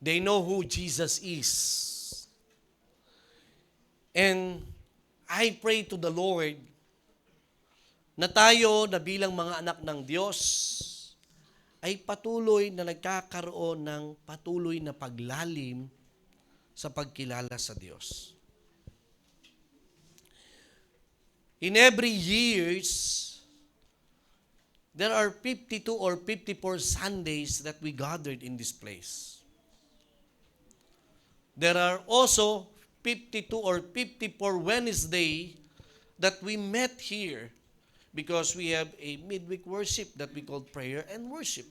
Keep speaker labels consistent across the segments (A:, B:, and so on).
A: They know who Jesus is. And I pray to the Lord na tayo na bilang mga anak ng Diyos ay patuloy na nagkakaroon ng patuloy na paglalim sa pagkilala sa Diyos. In every years, there are 52 or 54 Sundays that we gathered in this place. There are also 52 or 54 Wednesday that we met here because we have a midweek worship that we call prayer and worship.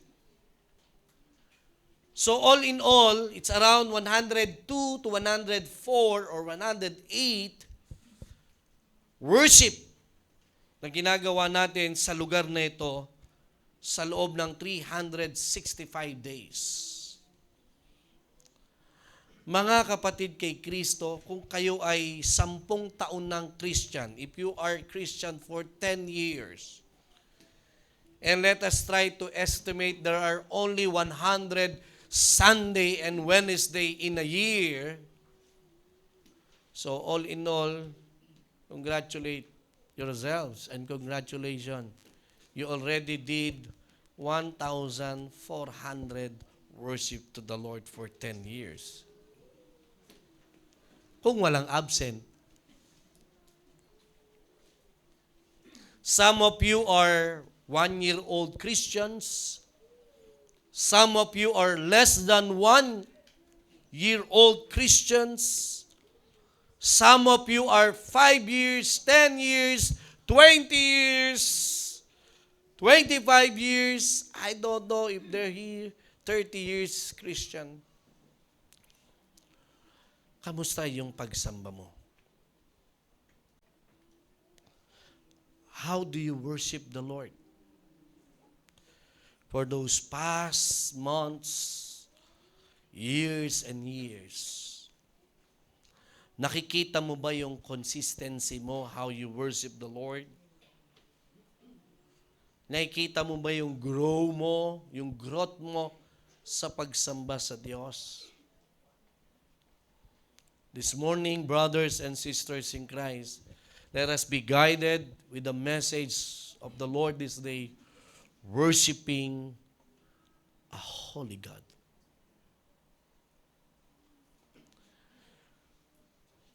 A: So all in all, it's around 102 to 104 or 108 worship na ginagawa natin sa lugar na ito sa loob ng 365 days. Mga kapatid kay Kristo, kung kayo ay 10 taon ng Christian, if you are Christian for 10 years, and let us try to estimate there are only 100 Sunday and Wednesday in a year, so all in all, congratulate yourselves and congratulations. You already did 1,400 worship to the Lord for 10 years. Kung walang absent. Some of you are 1-year-old Christians. Some of you are less than 1-year-old Christians. Some of you are 5 years, 10 years, 20 years, 25 years. I don't know if they're here, 30 years Christian. Kamusta yung pagsamba mo? How do you worship the Lord? For those past months, years and years, nakikita mo ba yung consistency mo, how you worship the Lord? Nakikita mo ba yung growth mo sa pagsamba sa Diyos? This morning, brothers and sisters in Christ, let us be guided with the message of the Lord this day, worshiping a holy God.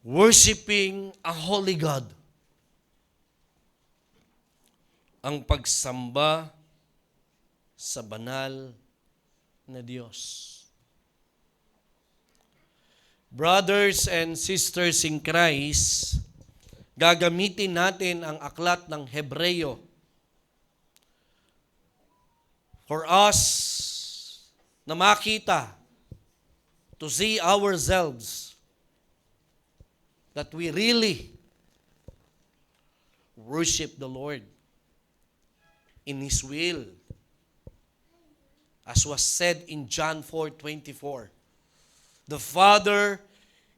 A: Worshiping a holy God. Ang pagsamba sa banal na Diyos. Brothers and sisters in Christ, gagamitin natin ang aklat ng Hebreyo for us na makita, to see ourselves that we really worship the Lord in His will. As was said in John 4:24, the Father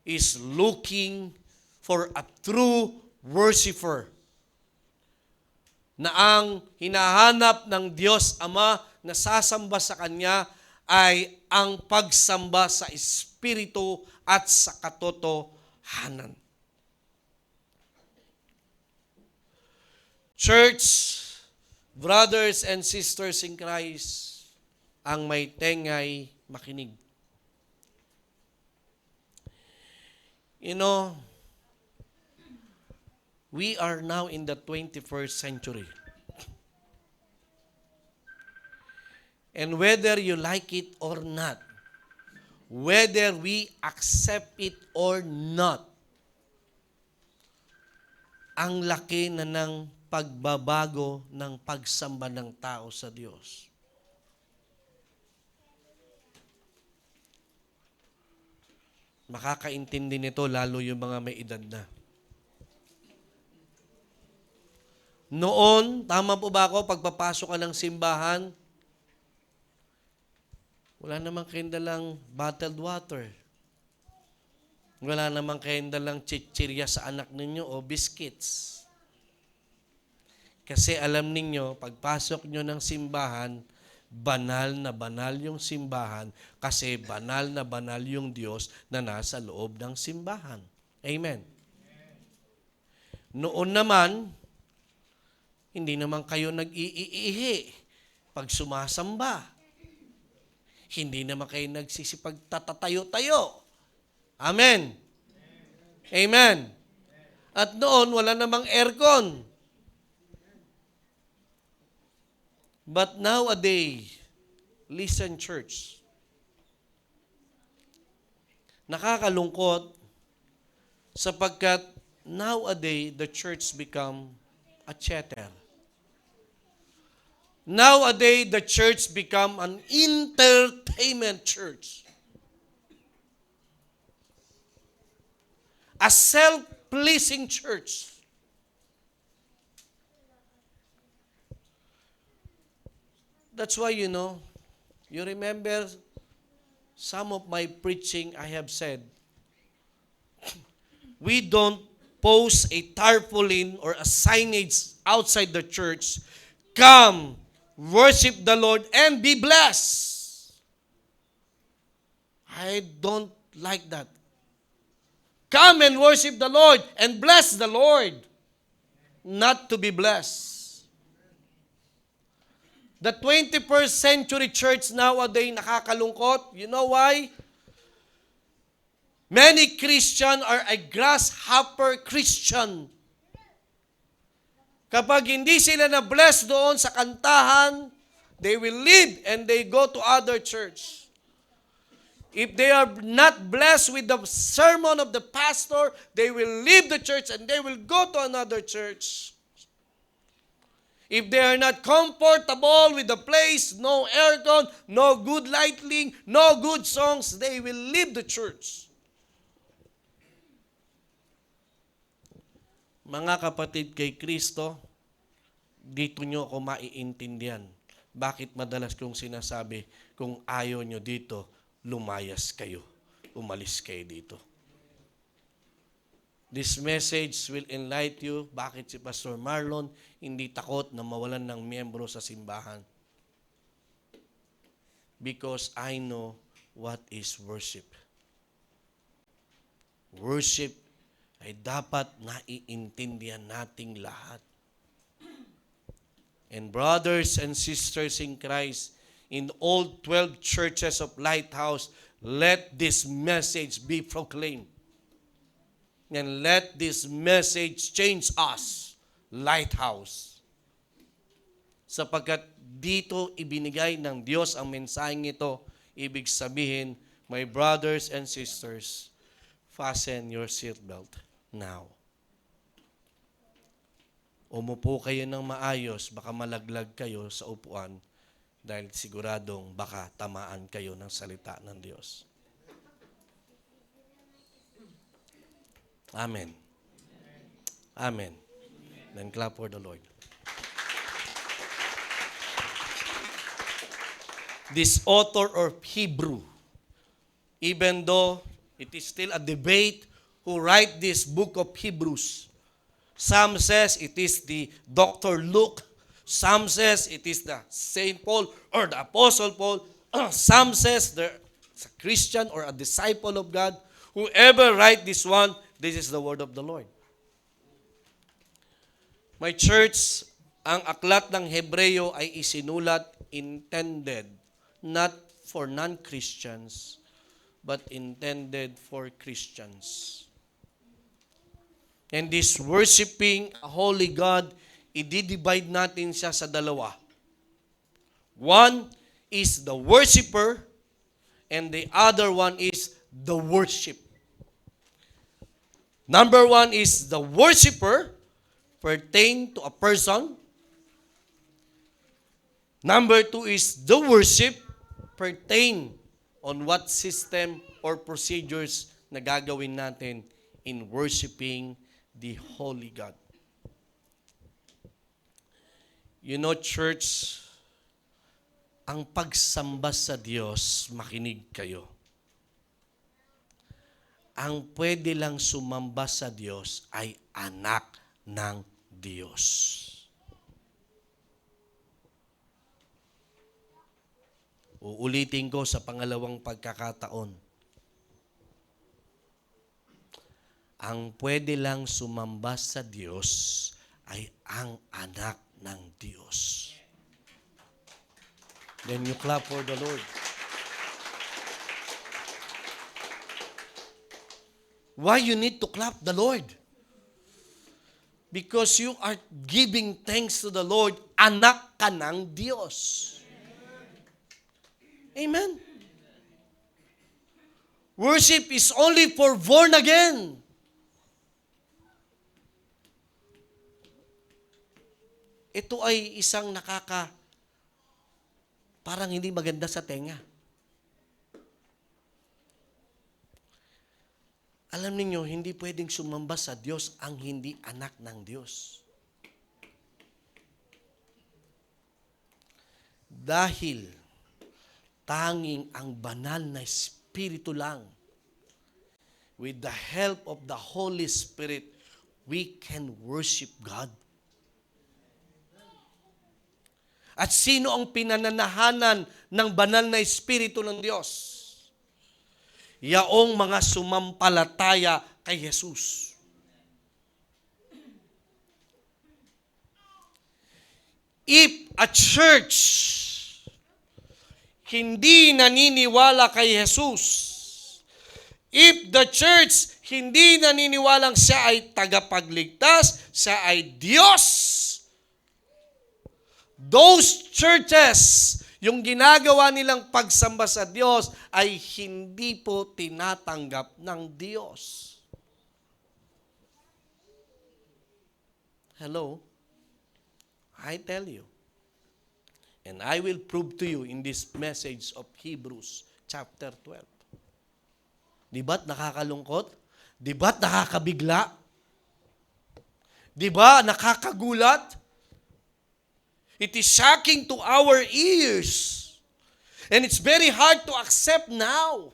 A: is looking for a true worshiper na ang hinahanap ng Diyos Ama na sasamba sa Kanya ay ang pagsamba sa Espiritu at sa katotohanan. Church, brothers and sisters in Christ, ang may tengay makinig. You know, we are now in the 21st century. And whether you like it or not, whether we accept it or not, ang laki na ng pagbabago ng pagsamba ng tao sa Diyos. Makakaintindi nito lalo yung mga may edad na. Noon, tama po ba ako, pagpapasok ka ng simbahan, wala namang kayong dalang bottled water. Wala namang kayong dalang chichirya sa anak ninyo o biscuits. Kasi alam ninyo, pagpasok nyo ng simbahan, banal na banal yung simbahan kasi banal na banal yung Diyos na nasa loob ng simbahan. Amen. Noon naman, hindi naman kayo nag-iihi pag sumasamba. Hindi naman kayo nagsisipagtatatayo-tayo. Amen. Amen. At noon, wala namang aircon. But nowadays, listen church, nakakalungkot sapagkat nowadays, the church become a theater. Nowadays, the church become an entertainment church. A self-pleasing church. That's why, you remember some of my preaching I have said, we don't post a tarpaulin or a signage outside the church, come, worship the Lord, and be blessed. I don't like that. Come and worship the Lord and bless the Lord, not to be blessed. The 21st century church nowadays, nakakalungkot. You know why? Many Christians are a grasshopper Christian. Kapag hindi sila na-bless doon sa kantahan, they will leave and they go to other church. If they are not blessed with the sermon of the pastor, they will leave the church and they will go to another church. If they are not comfortable with the place, no aircon, no good lighting, no good songs, they will leave the church. Mga kapatid kay Kristo, dito nyo ako maiintindihan. Bakit madalas kong sinasabi, kung ayaw nyo dito, lumayas kayo. Umalis kayo dito. This message will enlighten you. Bakit si Pastor Marlon hindi takot na mawalan ng miyembro sa simbahan? Because I know what is worship. Worship ay dapat naiintindihan nating lahat. And brothers and sisters in Christ, in all 12 churches of Lighthouse, let this message be proclaimed. And let this message change us, Lighthouse. Sapagkat dito ibinigay ng Diyos ang mensaheng ito, ibig sabihin, my brothers and sisters, fasten your seatbelt now. Umupo kayo ng maayos, baka malaglag kayo sa upuan dahil siguradong baka tamaan kayo ng salita ng Diyos. Amen. Amen. Then clap for the Lord. This author of Hebrew, even though it is still a debate who write this book of Hebrews, some says it is the Dr. Luke, some says it is the Saint Paul or the Apostle Paul, some says the Christian or a disciple of God. Whoever write this one, this is the word of the Lord. My church, ang aklat ng Hebreo ay isinulat intended not for non-Christians, but intended for Christians. And this worshiping a holy God, i-divide natin siya sa dalawa. One is the worshiper, and the other one is the worship. Number one is the worshiper, pertain to a person. Number two is the worship, pertain on what system or procedures na gagawin natin in worshiping the Holy God. You know, church, ang pagsamba sa Diyos, makinig kayo. Ang pwede lang sumamba sa Diyos ay anak ng Diyos. Uulitin ko sa pangalawang pagkakataon. Ang pwede lang sumamba sa Diyos ay ang anak ng Diyos. Then you clap for the Lord. Why you need to clap the Lord? Because you are giving thanks to the Lord, anak ka ng Diyos. Amen? Worship is only for born again. Ito ay isang parang hindi maganda sa tenga. Alam niyo, hindi pwedeng sumamba sa Diyos ang hindi anak ng Diyos. Dahil tanging ang banal na Espiritu lang, with the help of the Holy Spirit, we can worship God. At sino ang pinananahanan ng banal na Espiritu ng Diyos? Yaong mga sumampalataya kay Jesus. If a church hindi naniniwala kay Jesus, if the church hindi naniniwalang siya ay tagapagligtas, siya ay Diyos, those churches, yung ginagawa nilang pagsamba sa Diyos ay hindi po tinatanggap ng Diyos. Hello? I tell you. And I will prove to you in this message of Hebrews chapter 12. Di ba't nakakalungkot? Di ba't nakakabigla? Di ba nakakagulat? It is shocking to our ears. And it's very hard to accept now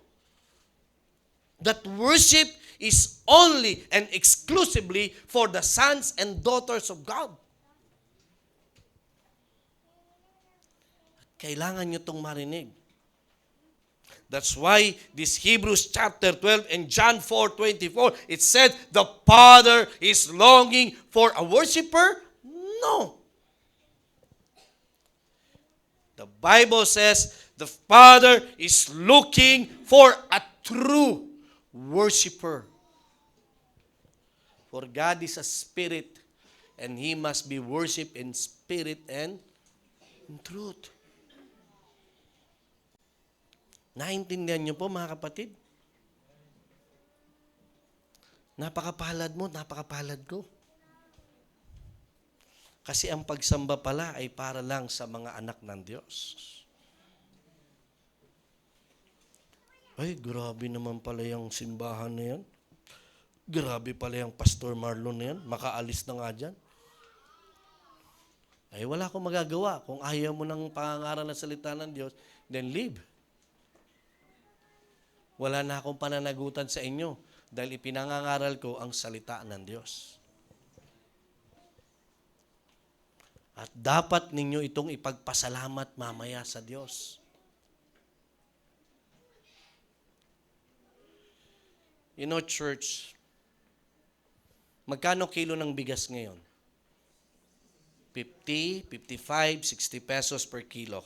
A: that worship is only and exclusively for the sons and daughters of God. Kailangan nyo itong marinig. That's why this Hebrews chapter 12 and John 4:24, it said, the Father is longing for a worshiper? No. The Bible says the Father is looking for a true worshiper. For God is a spirit, and He must be worshipped in spirit and in truth. Naintindihan niyo po, mga kapatid? Napakapalad mo, napakapalad ko. Kasi ang pagsamba pala ay para lang sa mga anak ng Diyos. Ay, grabe naman pala yung simbahan na yan. Grabe pala yung Pastor Marlon na yan. Makaalis na nga dyan. Ay, wala akong magagawa. Kung ayaw mo ng pangangaral ng salita ng Diyos, then leave. Wala na akong pananagutan sa inyo dahil ipinangangaral ko ang salita ng Diyos. At dapat ninyo itong ipagpasalamat mamaya sa Diyos. You know, church, magkano kilo ng bigas ngayon? 50, 55, 60 pesos per kilo.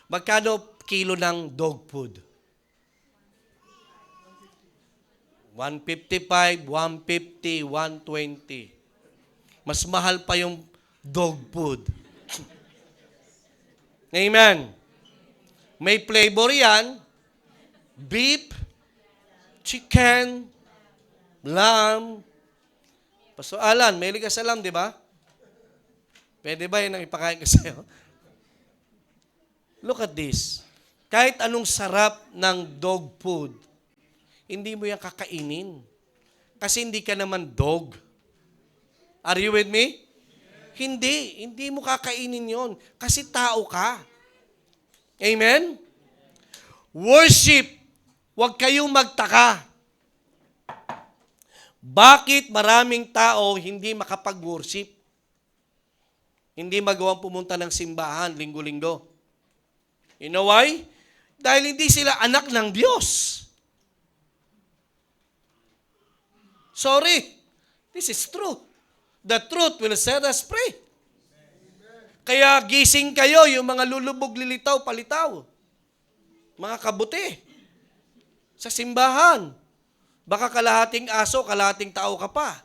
A: Magkano kilo ng dog food? 155, 150, 120. Mas mahal pa yung dog food. Amen. May flavor yan. Beef, chicken, lamb. Pastor Alan, may ka sa lamb, di ba? Pwede ba yun ang ipakain ko sa'yo? Look at this. Kahit anong sarap ng dog food, hindi mo yan kakainin. Kasi hindi ka naman dog. Are you with me? Hindi mo kakainin yon kasi tao ka. Amen? Worship, huwag kayong magtaka. Bakit maraming tao hindi makapag-worship? Hindi magawang pumunta ng simbahan linggo-linggo. You know why? Dahil hindi sila anak ng Diyos. Sorry. This is truth. The truth will set us free. Kaya gising kayo, yung mga lulubog, lilitaw, palitaw. Mga kabuti. Sa simbahan. Baka kalahating aso, kalahating tao ka pa.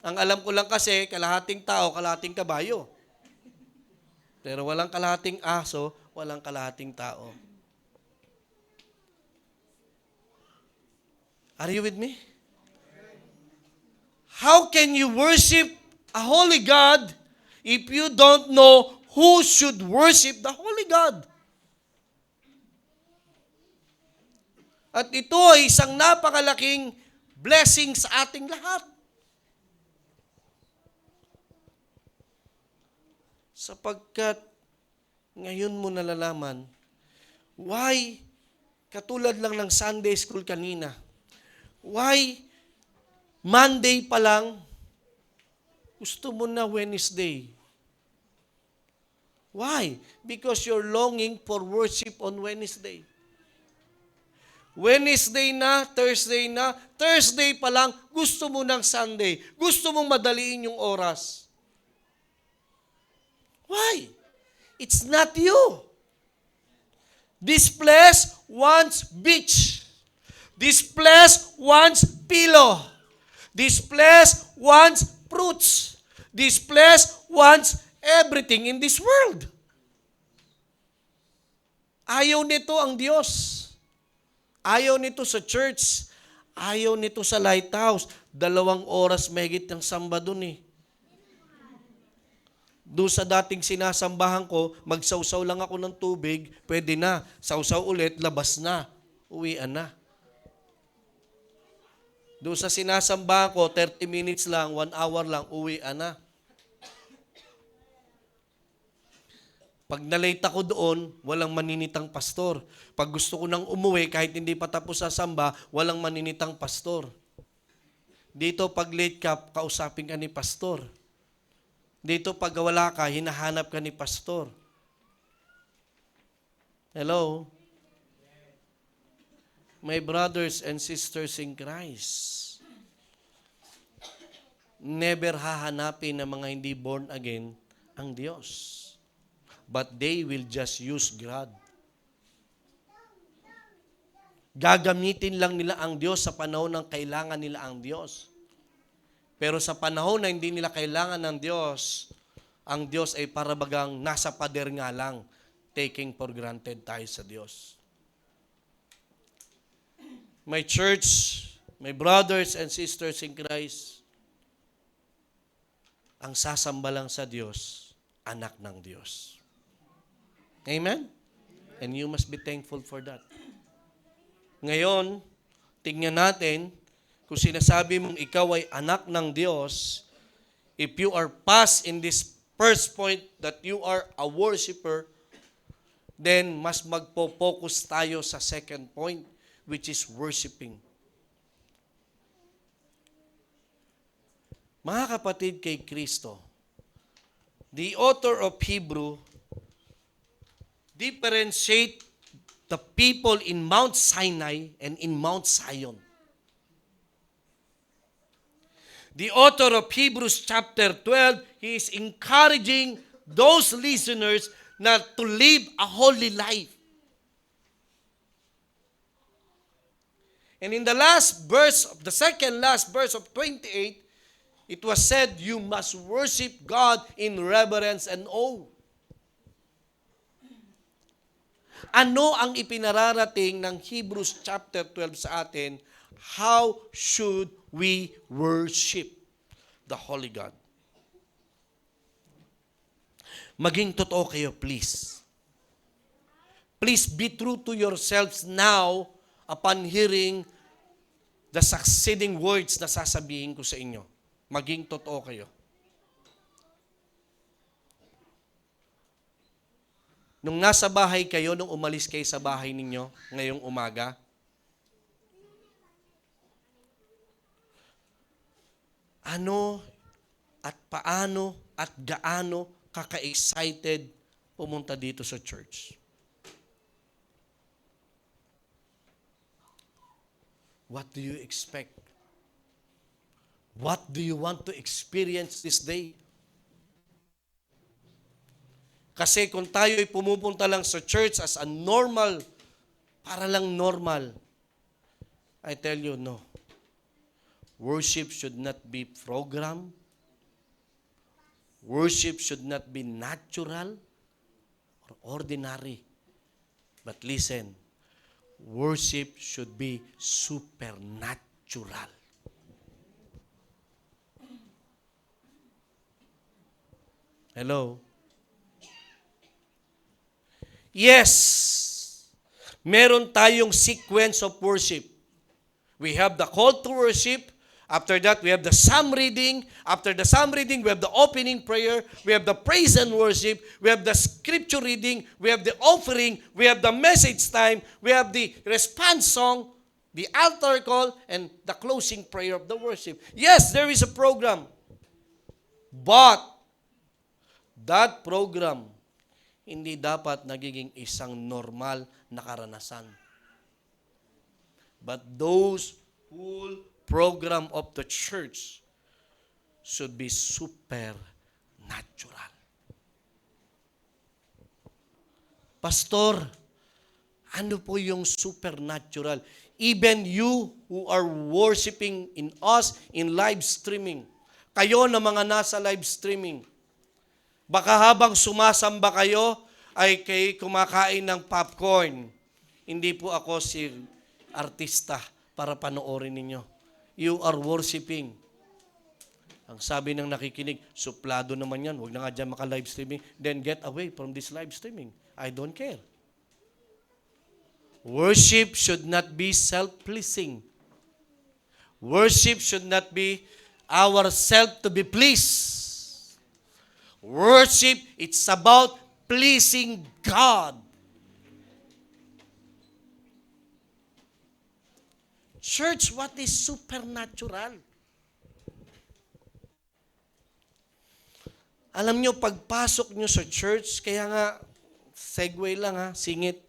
A: Ang alam ko lang kasi, kalahating tao, kalahating kabayo. Pero walang kalahating aso, walang kalahating tao. Are you with me? How can you worship a holy God if you don't know who should worship the holy God? At ito ay isang napakalaking blessing sa ating lahat. Sapagkat ngayon mo nalalaman, why, katulad lang ng Sunday school kanina, why Monday pa lang, gusto mo na Wednesday? Why? Because you're longing for worship on Wednesday. Wednesday na, Thursday pa lang, gusto mo ng Sunday. Gusto mong madaliin yung oras. Why? It's not you. This place wants beach. This place wants pillow. This place wants fruits. This place wants everything in this world. Ayaw nito ang Diyos. Ayaw nito sa church. Ayaw nito sa lighthouse. 2 oras mahigit ng samba dun eh. Doon sa dating sinasambahan ko, magsawsaw lang ako ng tubig, pwede na. Sawsaw ulit, labas na. Uwian na. Doon sa sinasambahan ko, 30 minutes lang, 1 hour lang, uwian na. Pag nalate ako doon, walang maninitang pastor. Pag gusto ko nang umuwi, kahit hindi pa tapos sa samba, walang maninitang pastor. Dito, pag late ka, kausapin ka ni pastor. Dito, pag wala ka, hinahanap ka ni pastor. Hello? My brothers and sisters in Christ, never hahanapin ng mga hindi born again ang Diyos. But they will just use God. Gagamitin lang nila ang Diyos sa panahon ng kailangan nila ang Diyos. Pero sa panahon na hindi nila kailangan ng Diyos, ang Diyos ay parabagang nasa pader nga lang, taking for granted tayo sa Diyos. My church, my brothers and sisters in Christ, ang sasamba lang sa Diyos, anak ng Diyos. Amen? And you must be thankful for that. Ngayon, tingnan natin, kung sinasabi mong ikaw ay anak ng Diyos, if you are past in this first point that you are a worshiper, then mas magpo-focus tayo sa second point, which is worshiping. Mga kapatid kay Kristo, the author of Hebrew differentiate the people in Mount Sinai and in Mount Zion. The author of Hebrews chapter 12, he is encouraging those listeners not to live a holy life. And in the last verse, the second last verse of 28, it was said, you must worship God in reverence and awe. Ano ang ipinararating ng Hebrews chapter 12 sa atin? How should we worship the Holy God? Maging totoo kayo, please. Please be true to yourselves now upon hearing the succeeding words na sasabihin ko sa inyo. Maging totoo kayo. Nung nasa bahay kayo, nung umalis kayo sa bahay ninyo ngayong umaga, ano at paano at gaano kaka-excited pumunta dito sa church? What do you expect? What do you want to experience this day? Kasi kung tayo ay pumupunta lang sa church as a normal, para lang normal, I tell you, no. Worship should not be program. Worship should not be natural or ordinary. But listen, worship should be supernatural. Hello? Yes, meron tayong sequence of worship. We have the call to worship. After that, we have the psalm reading. After the psalm reading, we have the opening prayer. We have the praise and worship. We have the scripture reading. We have the offering. We have the message time. We have the response song, the altar call, and the closing prayer of the worship. Yes, there is a program. But that program hindi dapat nagiging isang normal na karanasan. But those whole program of the church should be supernatural. Pastor, ano po yung supernatural? Even you who are worshiping in us in live streaming, kayo na mga nasa live streaming, baka habang sumasamba kayo, ay kayo kumakain ng popcorn. Hindi po ako si artista para panoorin ninyo. You are worshiping. Ang sabi ng nakikinig, suplado naman yan. Huwag na nga dyan maka-live streaming. Then get away from this live streaming. I don't care. Worship should not be self-pleasing. Worship should not be ourselves to be pleased. Worship, it's about pleasing God. Church, what is supernatural? Alam nyo, pagpasok nyo sa church, kaya nga, segue lang ha, singit.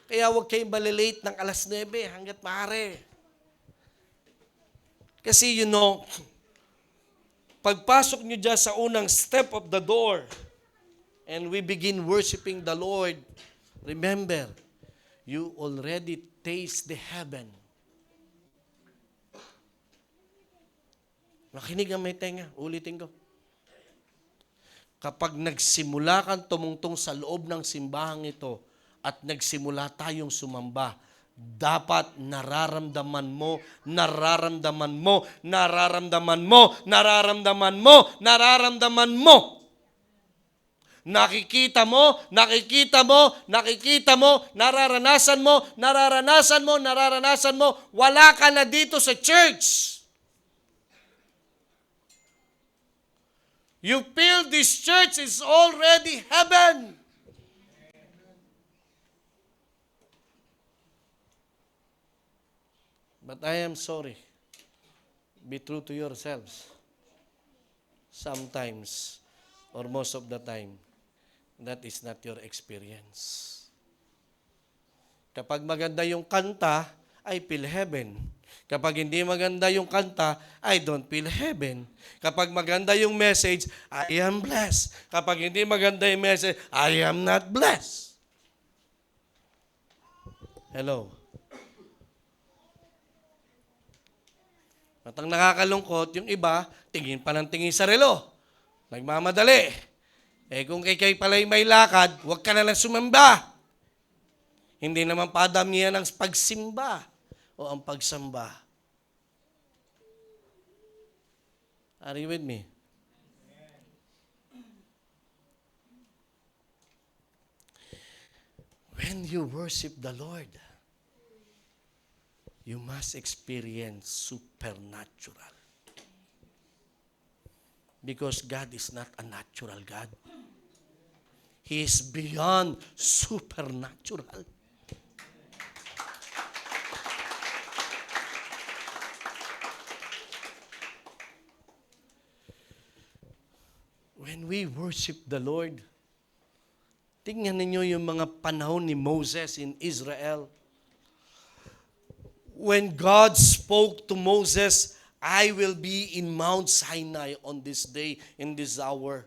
A: Kaya huwag kayong malilate ng 9:00 hanggat maaari. Kasi you know, pagpasok nyo dyan sa unang step of the door, and we begin worshiping the Lord, remember, you already taste the heaven. Makinig ang may tenga, ulitin ko. Kapag nagsimula kang tumungtong sa loob ng simbahang ito, at nagsimula tayong sumamba, dapat nararamdaman mo, nararamdaman mo, nararamdaman mo, nararamdaman mo, nararamdaman mo. Nakikita mo, nakikita mo, nakikita mo, nararanasan mo, nararanasan mo, nararanasan mo, wala ka na dito sa church. You feel this church is already heaven. But I am sorry. Be true to yourselves. Sometimes, or most of the time, that is not your experience. Kapag maganda yung kanta, I feel heaven. Kapag hindi maganda yung kanta, I don't feel heaven. Kapag maganda yung message, I am blessed. Kapag hindi maganda yung message, I am not blessed. Hello? At ang nakakalungkot, yung iba, tingin pa ng tingin sa relo. Nagmamadali. Eh kung kay pala'y may lakad, huwag ka na lang sumamba. Hindi naman padamihan ang pagsimba o ang pagsamba. Are you with me? When you worship the Lord, you must experience supernatural. Because God is not a natural God. He is beyond supernatural. When we worship the Lord, tingnan ninyo yung mga panahon ni Moses in Israel. when God spoke to Moses, I will be in Mount Sinai on this day, in this hour.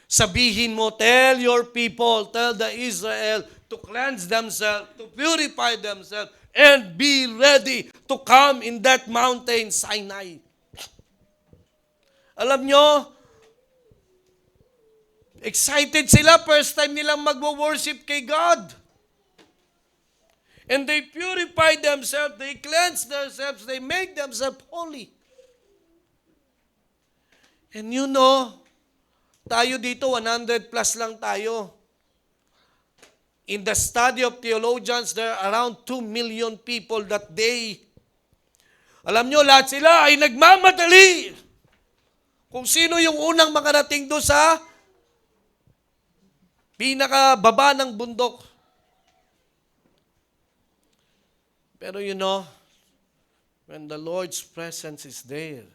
A: Sabihin mo, tell your people, tell the Israel to cleanse themselves, to purify themselves, and be ready to come in that mountain, Sinai. Alam nyo, excited sila, first time nilang magwo-worship kay God. And they purify themselves, they cleanse themselves, they make themselves holy. And you know, tayo dito, 100 plus lang tayo. In the study of theologians, there are around 2 million people that day. Alam nyo, lahat sila ay nagmamadali. Kung sino yung unang makarating doon sa pinakababa ng bundok. Pero you know, when the Lord's presence is there,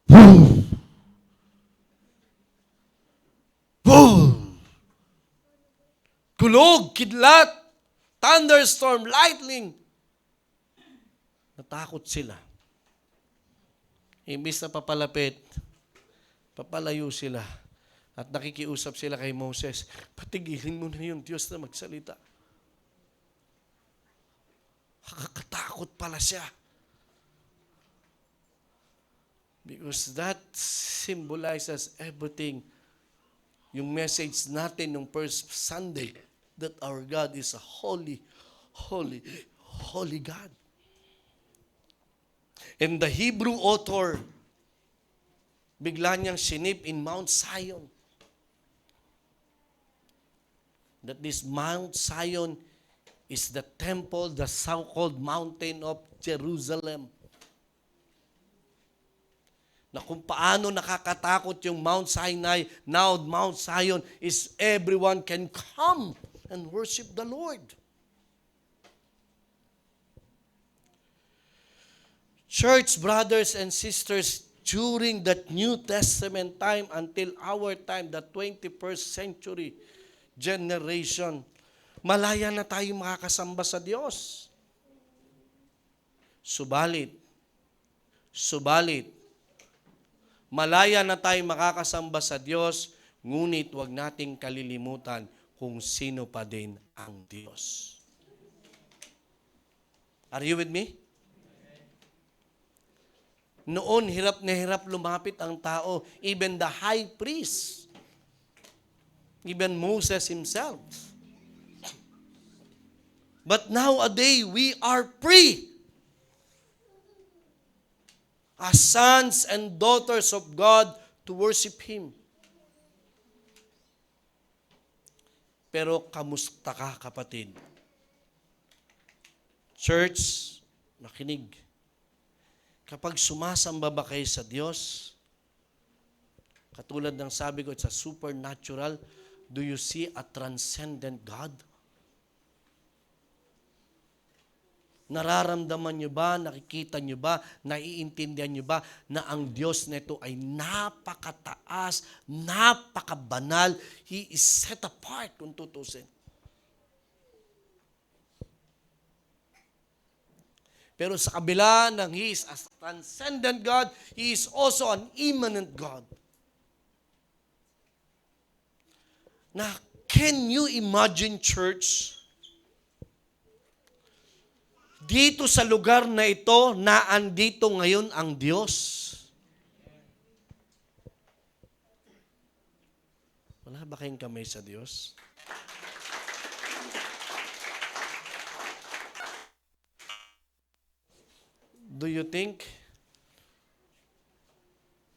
A: boom! Kulog, kidlat, thunderstorm, lightning. Natakot sila. Imbis na papalapit, papalayo sila. At nakikiusap sila kay Moses, patigilin mo na yung Diyos na magsalita. Nakakatakot pala siya. Because that symbolizes everything. Yung message natin nung first Sunday, that our God is a holy, holy, holy God. And the Hebrew author, bigla niyang sinip in Mount Zion. That this Mount Zion is the temple, the so-called mountain of Jerusalem. Na kung paano nakakatakot yung Mount Sinai, now Mount Zion is everyone can come and worship the Lord. Church brothers and sisters, during that New Testament time until our time, the 21st century generation, malaya na tayo makakasamba sa Diyos. Subalit, malaya na tayo makakasamba sa Diyos, ngunit huwag nating kalilimutan kung sino pa din ang Diyos. Are you with me? Noon, hirap na hirap lumapit ang tao, even the high priest, even Moses himself. But nowadays, we are free. As sons and daughters of God to worship Him. Pero kamusta ka, kapatid? Church, nakinig. Kapag sumasamba ba kayo sa Diyos, katulad ng sabi ko, it's a supernatural, do you see a transcendent God? Nararamdaman nyo ba, nakikita nyo ba, naiintindihan nyo ba na ang Diyos nito ay napakataas, napakabanal, He is set apart kung tutusin. Pero sa kabila ng He is a transcendent God, He is also an immanent God. Na, can you imagine, church, dito sa lugar na ito, na andito ngayon ang Diyos? Wala ba kayong kamay sa Diyos? Do you think,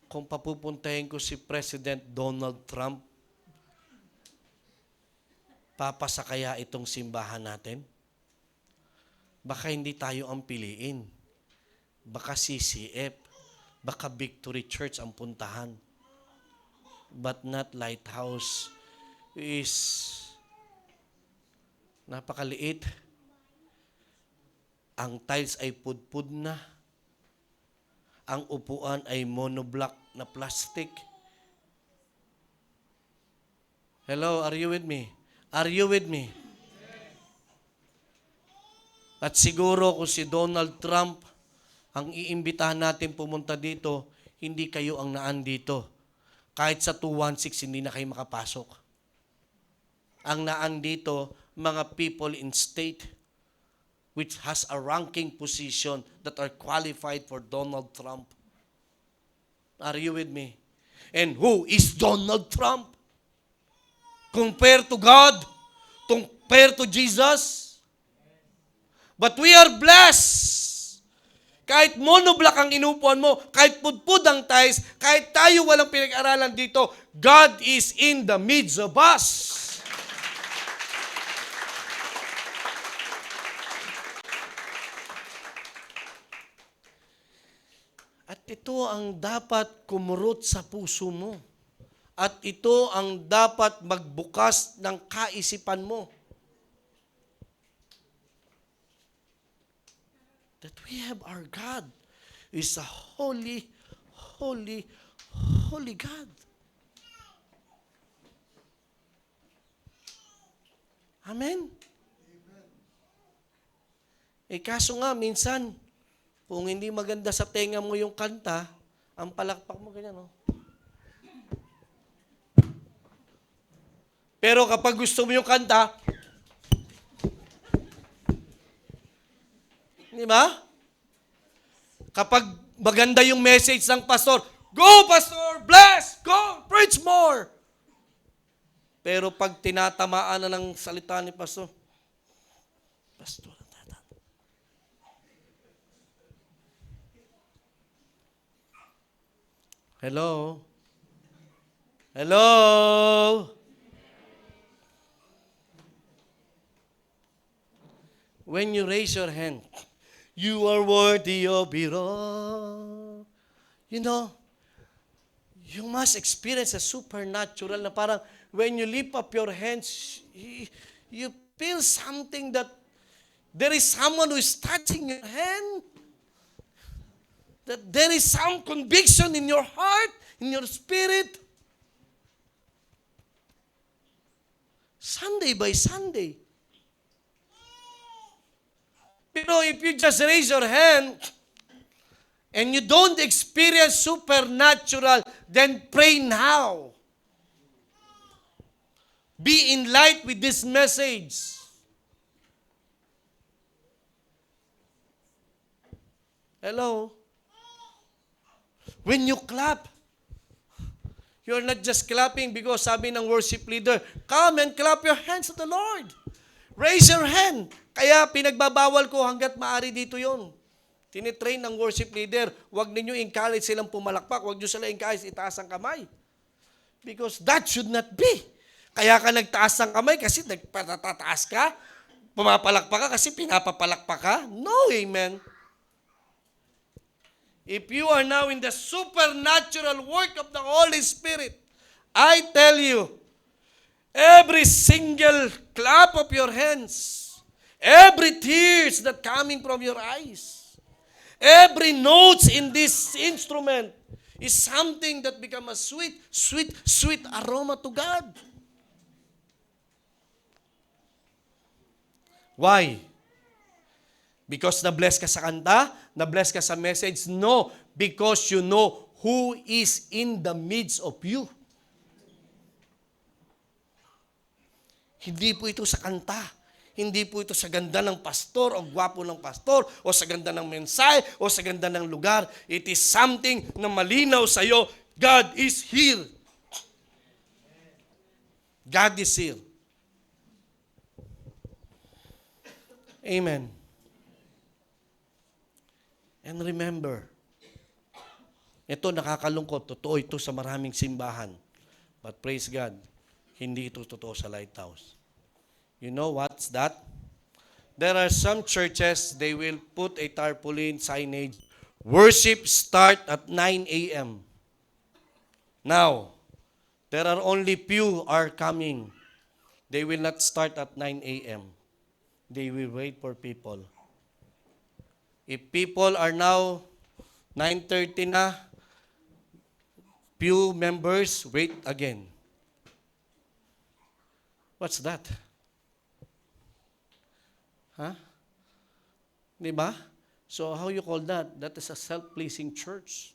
A: kung papupuntahin ko si President Donald Trump, papasa kaya itong simbahan natin? Baka hindi tayo ang piliin. Baka CCF, baka Victory Church ang puntahan. But not Lighthouse is napakaliit. Ang tiles ay pudpud na. Ang upuan ay monoblock na plastic. Hello, are you with me? Are you with me? At siguro kung si Donald Trump ang iimbitahan natin pumunta dito, hindi kayo ang naandito. Kahit sa 216, hindi na kayo makapasok. Ang naandito, mga people in state which has a ranking position that are qualified for Donald Trump. Are you with me? And who is Donald Trump? Compared to God? Compared to Jesus? But we are blessed. Kahit monoblock ang inupuan mo, kahit pudpud ang tiles, kahit tayo walang pinag-aralan dito, God is in the midst of us. At ito ang dapat kumurot sa puso mo. At ito ang dapat magbukas ng kaisipan mo. That we have our God is a holy, holy, holy God. Amen? Kaso nga, minsan, kung hindi maganda sa tenga mo yung kanta, ang palakpak mo ganyan, no? Pero kapag gusto mo yung kanta, di ba? Kapag maganda yung message ng pastor, go pastor, bless, go, preach more. Pero pag tinatamaan na ng salita ni pastor, hello? Hello? When you raise your hand, you are worthy of it all. You know, you must experience a supernatural na parang when you lift up your hands, you feel something that there is someone who is touching your hand. That there is some conviction in your heart, in your spirit. Sunday by Sunday. Pero if you just raise your hand and you don't experience supernatural, then pray now. Be in light with this message. Hello? When you clap, you're not just clapping because sabi ng worship leader, come and clap your hands to the Lord. Raise your hand. Kaya pinagbabawal ko hanggat maaari dito yon. Tinitrain ng worship leader, huwag ninyo encourage silang pumalakpak, huwag nyo sila encourage itaas ang kamay. Because that should not be. Kaya ka nagtaas ng kamay kasi nagpatataas ka, pumapalakpak ka kasi pinapapalakpak ka. No, amen. If you are now in the supernatural work of the Holy Spirit, I tell you, every single clap of your hands, every tears that coming from your eyes, every notes in this instrument is something that become a sweet, sweet, sweet aroma to God. Why? Because na-bless ka sa kanta? Na-bless ka sa message? No, because you know who is in the midst of you. Hindi po ito sa kanta. Hindi po ito sa ganda ng pastor o gwapo ng pastor o sa ganda ng mensahe o sa ganda ng lugar. It is something na malinaw sa iyo. God is here. God is here. Amen. And remember, ito nakakalungkot. Totoo ito sa maraming simbahan. But praise God, hindi ito totoo sa Lighthouse. You know what's that? There are some churches, they will put a tarpaulin signage, worship start at 9 a.m. Now, there are only few are coming. They will not start at 9 a.m. They will wait for people. If people are now 9:30 na, few members, wait again. What's that? Huh? Di ba? So how you call that? That is a self-pleasing church.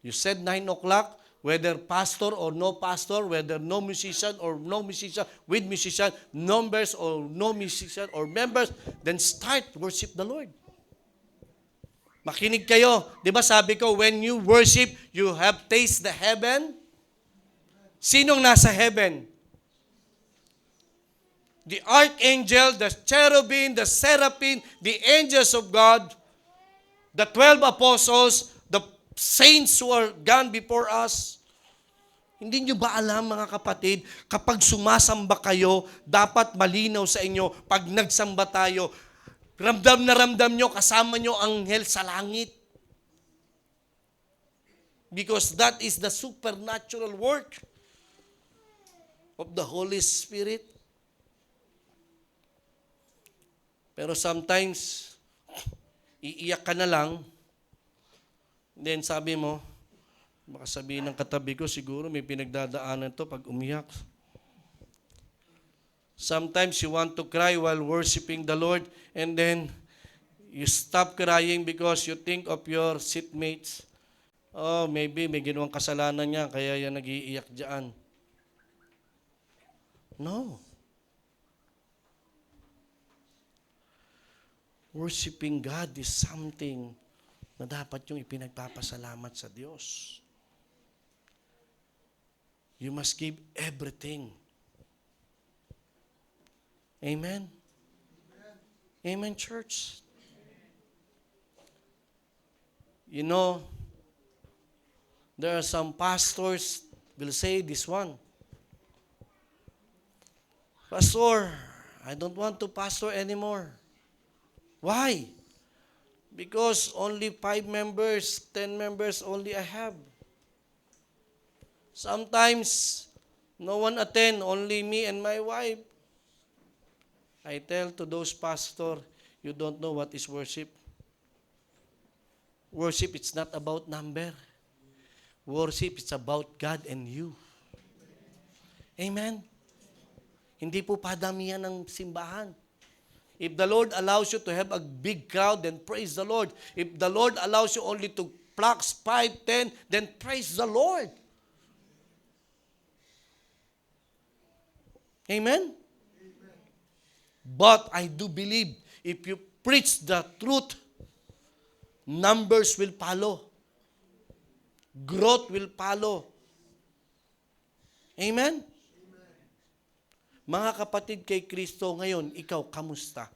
A: You said 9 o'clock, whether pastor or no pastor, whether no musician or no musician, with musician, numbers or no musician or members, then start worship the Lord. Makinig kayo. Di ba sabi ko, when you worship, you have taste the heaven. Sinong nasa heaven? The archangel, the cherubim, the seraphim, the angels of God, the 12 apostles, the saints who are gone before us. Hindi nyo ba alam, mga kapatid, kapag sumasamba kayo, dapat malinaw sa inyo, pag nagsamba tayo, ramdam na ramdam nyo, kasama nyo ang anghel sa langit. Because that is the supernatural work of the Holy Spirit. Pero sometimes, iiyak ka na lang, then sabi mo, baka sabihin ng katabi ko, siguro may pinagdadaanan to pag umiyak. Sometimes you want to cry while worshiping the Lord, and then you stop crying because you think of your seatmates. Oh, maybe may ginawang kasalanan niya, kaya yan nag-iiyak dyan. No. Worshiping God is something na dapat yung ipinagpapasalamat sa Diyos. You must give everything. Amen? Amen, church? You know, there are some pastors will say this one, Pastor, I don't want to pastor anymore. Why? Because only 5 members, 10 members only I have. Sometimes, no one attend, only me and my wife. I tell to those pastors, you don't know what is worship. Worship, it's not about number. Worship, it's about God and you. Amen? Hindi po padamihan ng simbahan. If the Lord allows you to have a big crowd, then praise the Lord. If the Lord allows you only to flocks 5, 10, then praise the Lord. Amen? But I do believe if you preach the truth, numbers will follow. Growth will follow. Amen? Mga kapatid kay Kristo, ngayon, ikaw, kamusta?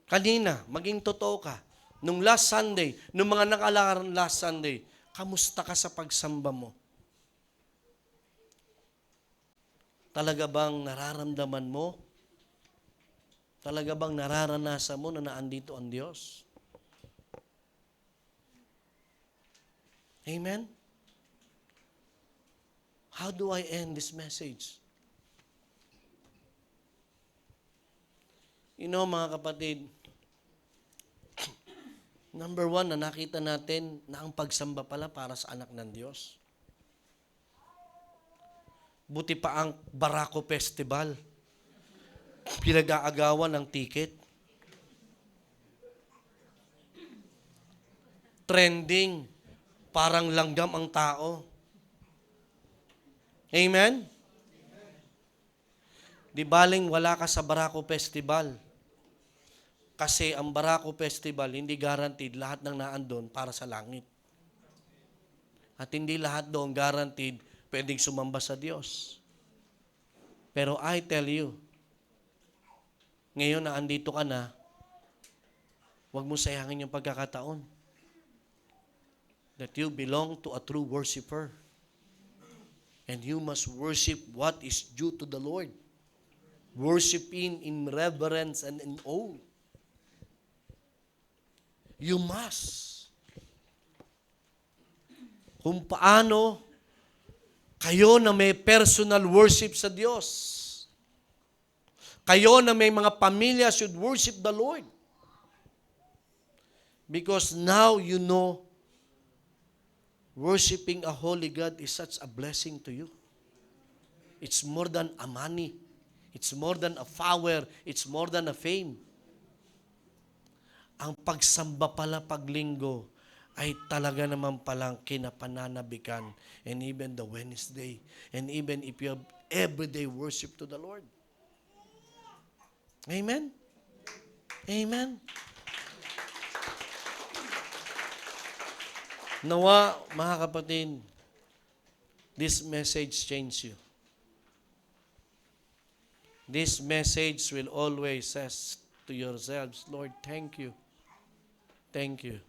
A: Kanina, maging totoo ka. Nung last Sunday, nung mga nakalaran last Sunday, kamusta ka sa pagsamba mo? Talaga bang nararamdaman mo? Talaga bang nararanasan mo na naandito ang Diyos? Amen? How do I end this message? You know, mga kapatid, number 1 na nakita natin na ang pagsamba pala para sa anak ng Diyos. Buti pa ang Barako Festival. Pinag-aagawan ng ticket. Trending. Parang langgam ang tao. Amen? Di baling wala ka sa Barako Festival. Kasi ang Barako Festival, hindi guaranteed lahat ng naandun para sa langit. At hindi lahat doon guaranteed pwedeng sumamba sa Diyos. Pero I tell you, ngayon na andito ka na, huwag mo sayangin yung pagkakataon that you belong to a true worshiper. And you must worship what is due to the Lord. Worshiping in reverence and in awe. You must. Kung paano kayo na may personal worship sa Diyos. Kayo na may mga pamilya should worship the Lord. Because now you know worshiping a holy God is such a blessing to you. It's more than a money. It's more than a power. It's more than a fame. Ang pagsamba pala paglinggo ay talaga naman palang kinapananabikan. And even the Wednesday. And even if you have everyday worship to the Lord. Amen? Amen? Nawa, mga kapatid, this message change you. This message will always says to yourselves, Lord, thank you. Thank you.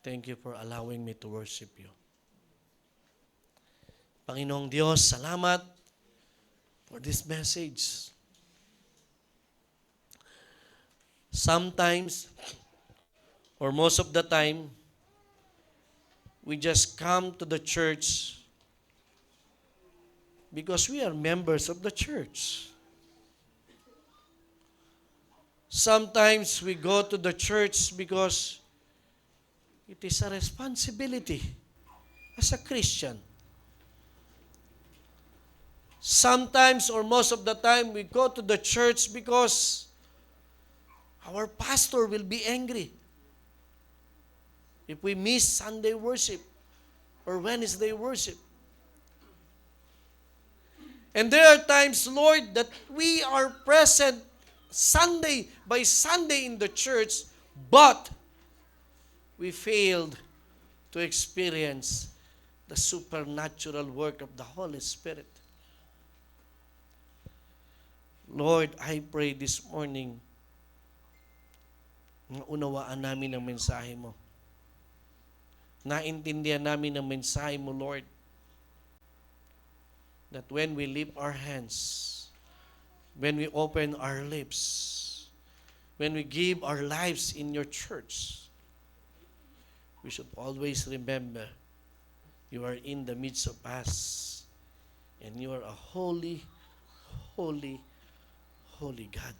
A: Thank you for allowing me to worship you. Panginoong Diyos, salamat for this message. Sometimes, or most of the time, we just come to the church because we are members of the church. Sometimes we go to the church because it is a responsibility as a Christian. Sometimes or most of the time we go to the church because our pastor will be angry if we miss Sunday worship or Wednesday worship. And there are times, Lord, that we are present Sunday by Sunday in the church, but we failed to experience the supernatural work of the Holy Spirit. Lord, I pray this morning na unawaan namin ang mensahe mo. Naintindihan namin ang mensahe mo, Lord, that when we lift our hands, when we open our lips, when we give our lives in your church, we should always remember you are in the midst of us and you are a holy, holy, holy God.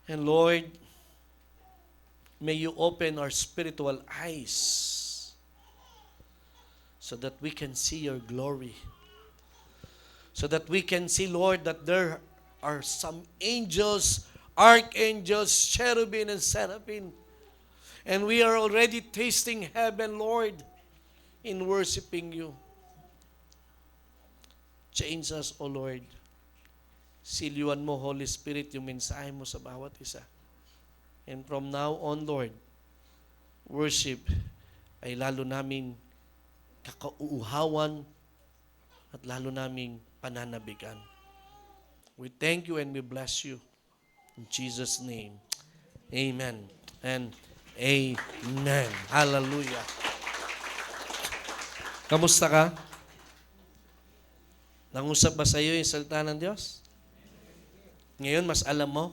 A: And Lord, may you open our spiritual eyes so that we can see your glory. So that we can see, Lord, that there are some angels, archangels, cherubim and seraphim. And we are already tasting heaven, Lord, in worshiping you. Change us, O Lord. Silyuan mo, Holy Spirit, yung mensahe mo sa bawat isa. And from now on, Lord, worship ay lalo namin kakauuhawan at lalo naming pananabigan. We thank you and we bless you. In Jesus' name, amen and amen. Hallelujah. Kamusta ka? Nangusap ba sa iyo yung salita ng Diyos? Ngayon, mas alam mo?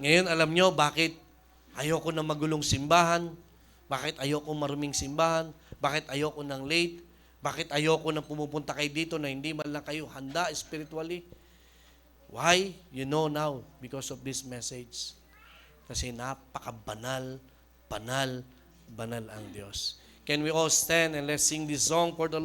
A: Ngayon, alam nyo bakit ayoko na magulong simbahan? Bakit ayoko maruming simbahan? Bakit ayoko ng late? Bakit ayoko na pumupunta kayo dito na hindi man lang kayo handa spiritually? Why? You know now because of this message. Kasi napakabanal, banal ang Diyos. Can we all stand and let's sing this song for the Lord?